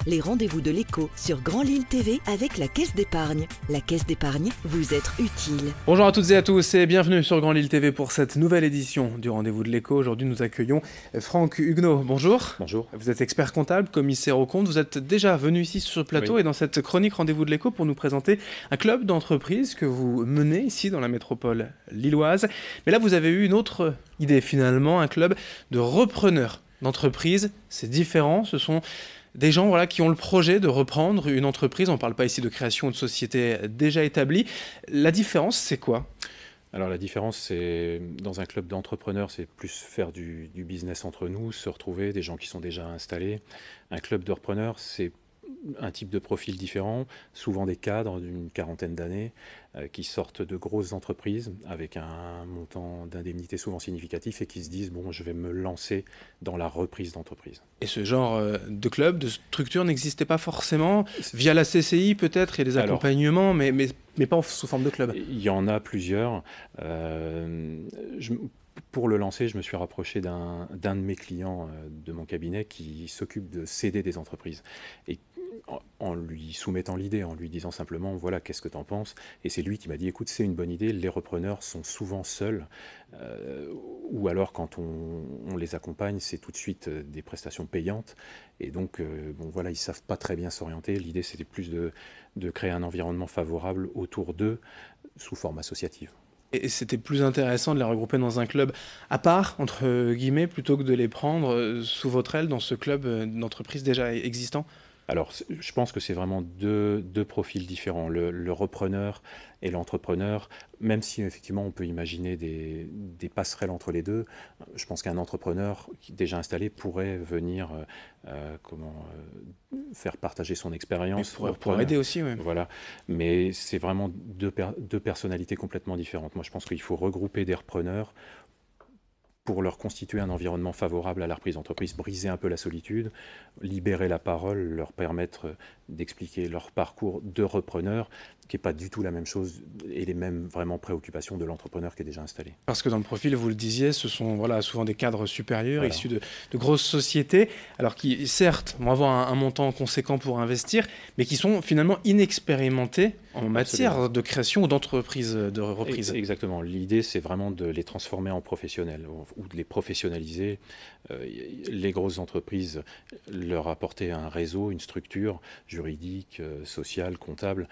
les rendez-vous de l'écho sur Grand Lille TV avec la Caisse d'épargne. La Caisse d'épargne, vous être utile. Bonjour à toutes et à tous et bienvenue sur Grand Lille TV pour cette nouvelle édition du rendez-vous de l'écho. Aujourd'hui, nous accueillons Franck Huguenot. Bonjour. Bonjour. Vous êtes expert comptable, commissaire aux comptes. Vous êtes déjà venu ici sur le plateau et dans cette chronique rendez-vous de l'écho pour nous présenter un club d'entreprise que vous menez ici dans la métropole lilloise. Mais là, vous avez eu une autre idée finalement, un club de repreneurs d'entreprise. C'est différent, ce sont des gens qui ont le projet de reprendre une entreprise. On ne parle pas ici de création de société déjà établie. La différence, c'est quoi ? Alors la différence, c'est dans un club d'entrepreneurs, c'est plus faire du business entre nous, se retrouver, des gens qui sont déjà installés. Un club de repreneurs, c'est un type de profil différent, souvent des cadres d'une quarantaine d'années qui sortent de grosses entreprises avec un montant d'indemnité souvent significatif et qui se disent « bon, je vais me lancer dans la reprise d'entreprise ». Et ce genre de club, de structure n'existait pas forcément via la CCI peut-être, il y a des accompagnements, mais pas sous forme de club. Il y en a plusieurs. Pour le lancer, je me suis rapproché d'un de mes clients de mon cabinet qui s'occupe de céder des entreprises. Et en lui soumettant l'idée, en lui disant simplement, voilà, qu'est-ce que tu en penses ? Et c'est lui qui m'a dit, écoute, c'est une bonne idée, les repreneurs sont souvent seuls, ou alors quand on les accompagne, c'est tout de suite des prestations payantes. Et donc, ils ne savent pas très bien s'orienter. L'idée, c'était plus de créer un environnement favorable autour d'eux, sous forme associative. Et c'était plus intéressant de les regrouper dans un club à part, entre guillemets, plutôt que de les prendre sous votre aile dans ce club d'entreprise déjà existant ? Alors, je pense que c'est vraiment deux profils différents, le repreneur et l'entrepreneur, même si effectivement on peut imaginer des passerelles entre les deux. Je pense qu'un entrepreneur déjà installé pourrait venir faire partager son expérience. Pour aider aussi, oui. Voilà, mais c'est vraiment deux personnalités complètement différentes. Moi, je pense qu'il faut regrouper des repreneurs pour leur constituer un environnement favorable à la reprise d'entreprise, briser un peu la solitude, libérer la parole, leur permettre d'expliquer leur parcours de repreneur, qui n'est pas du tout la même chose et les mêmes vraiment préoccupations de l'entrepreneur qui est déjà installé. Parce que dans le profil, vous le disiez, ce sont souvent des cadres supérieurs issus de grosses sociétés, alors qui certes vont avoir un montant conséquent pour investir, mais qui sont finalement inexpérimentés en matière de création ou d'entreprise de reprise. Exactement. L'idée, c'est vraiment de les transformer en professionnels ou de les professionnaliser. Les grosses entreprises, leur apporter un réseau, une structure juridique, sociale, comptable,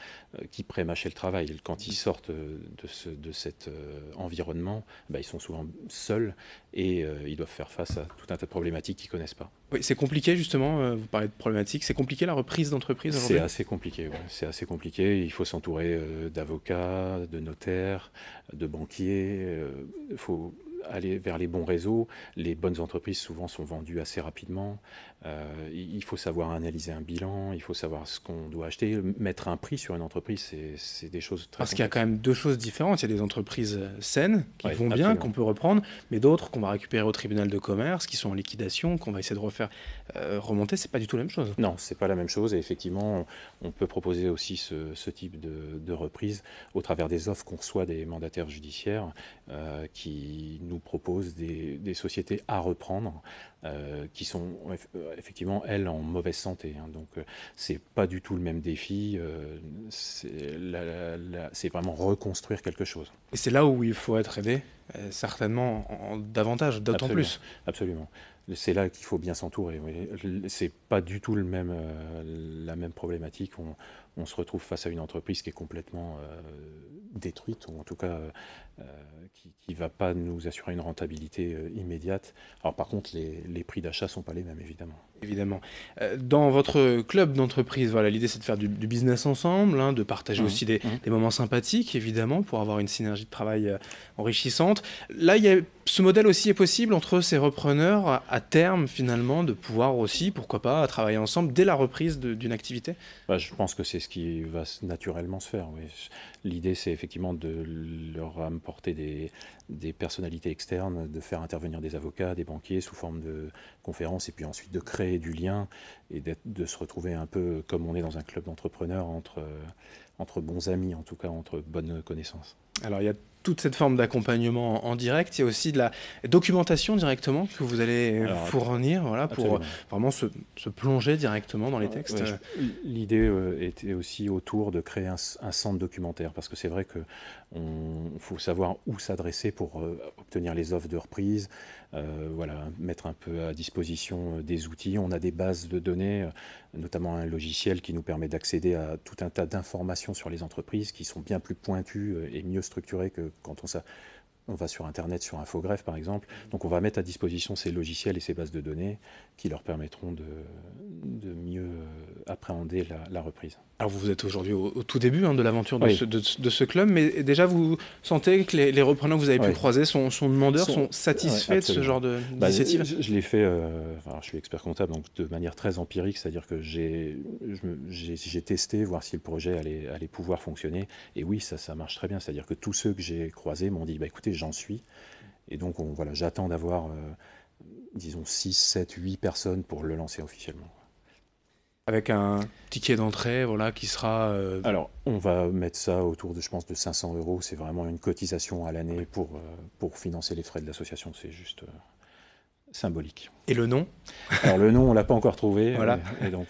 qui prémâchait le travail. Quand ils sortent de cet environnement, ils sont souvent seuls et ils doivent faire face à tout un tas de problématiques qu'ils ne connaissent pas. Oui, c'est compliqué justement, vous parlez de problématiques, c'est compliqué la reprise d'entreprise aujourd'hui ? C'est assez compliqué, ouais. C'est assez compliqué. Il faut s'entourer d'avocats, de notaires, de banquiers. Il faut aller vers les bons réseaux. Les bonnes entreprises souvent sont vendues assez rapidement. Il faut savoir analyser un bilan, il faut savoir ce qu'on doit acheter. Mettre un prix sur une entreprise, c'est des choses très Parce qu'il y a quand même deux choses différentes. Il y a des entreprises saines qui vont bien, absolument. qu'on peut reprendre, mais d'autres qu'on va récupérer au tribunal de commerce, qui sont en liquidation, qu'on va essayer de refaire remonter. C'est pas du tout la même chose. Non, c'est pas la même chose. Et effectivement, on peut proposer aussi ce type de reprise au travers des offres qu'on reçoit des mandataires judiciaires qui nous proposent des sociétés à reprendre qui sont effectivement, elles, en mauvaise santé. Donc, c'est pas du tout le même défi. C'est vraiment reconstruire quelque chose. Et c'est là où il faut être aidé, certainement davantage, d'autant plus. Absolument. C'est là qu'il faut bien s'entourer. Oui. C'est pas du tout la même problématique. On se retrouve face à une entreprise qui est complètement détruite, ou en tout cas qui ne va pas nous assurer une rentabilité immédiate. Alors par contre, les prix d'achat ne sont pas les mêmes, évidemment. Évidemment. Dans votre club d'entreprise, l'idée c'est de faire du business ensemble, de partager aussi des moments sympathiques, évidemment, pour avoir une synergie de travail enrichissante. Là, ce modèle aussi est possible entre ces repreneurs à terme, finalement, de pouvoir aussi, pourquoi pas, travailler ensemble dès la reprise d'une activité ? Je pense que c'est ce qui va naturellement se faire. Oui. L'idée, c'est effectivement de leur apporter des personnalités externes, de faire intervenir des avocats, des banquiers sous forme de conférences, et puis ensuite de créer du lien et de se retrouver un peu comme on est dans un club d'entrepreneurs entre bons amis, en tout cas entre bonnes connaissances. Alors il y a toute cette forme d'accompagnement en direct, il y a aussi de la documentation directement que vous allez fournir voilà, pour vraiment se plonger directement dans les textes. L'idée était aussi autour de créer un centre documentaire, parce que c'est vrai qu'il faut savoir où s'adresser pour obtenir les offres de reprise, voilà, mettre un peu à disposition des outils. On a des bases de données, notamment un logiciel qui nous permet d'accéder à tout un tas d'informations sur les entreprises qui sont bien plus pointues et mieux structurées que quand on va sur Internet, sur Infogreffe par exemple. Donc on va mettre à disposition ces logiciels et ces bases de données qui leur permettront de mieux appréhender la reprise. Alors vous êtes aujourd'hui au tout début de l'aventure de ce club, mais déjà vous sentez que les repreneurs que vous avez pu croiser sont demandeurs, sont satisfaits de ce genre d'initiative? Je l'ai fait, je suis expert comptable, donc de manière très empirique, c'est-à-dire que j'ai testé, voir si le projet allait pouvoir fonctionner, et oui, ça marche très bien, c'est-à-dire que tous ceux que j'ai croisés m'ont dit, écoutez, j'en suis, et donc j'attends d'avoir, disons, 6, 7, 8 personnes pour le lancer officiellement. Avec un ticket d'entrée qui sera... Alors, on va mettre ça autour de, je pense, de 500 €. C'est vraiment une cotisation à l'année pour financer les frais de l'association. C'est juste symbolique. Et le nom? Alors, le nom, on ne l'a pas encore trouvé. Voilà. Et donc,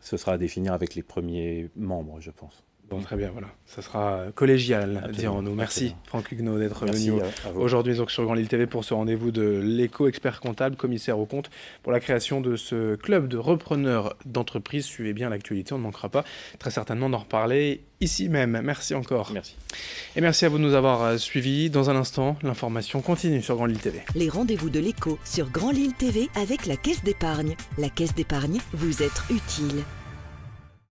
ce sera à définir avec les premiers membres, je pense. Bon, très bien, voilà. Ça sera collégial, dirons-nous. Merci, Franck Huguenot, d'être venu aujourd'hui sur Grand Lille TV pour ce rendez-vous de l'éco-expert comptable, commissaire aux comptes, pour la création de ce club de repreneurs d'entreprises. Suivez bien l'actualité, on ne manquera pas très certainement d'en reparler ici même. Merci encore. Merci. Et merci à vous de nous avoir suivis. Dans un instant, l'information continue sur Grand Lille TV. Les rendez-vous de l'éco sur Grand Lille TV avec la Caisse d'épargne. La Caisse d'épargne, vous êtes utile.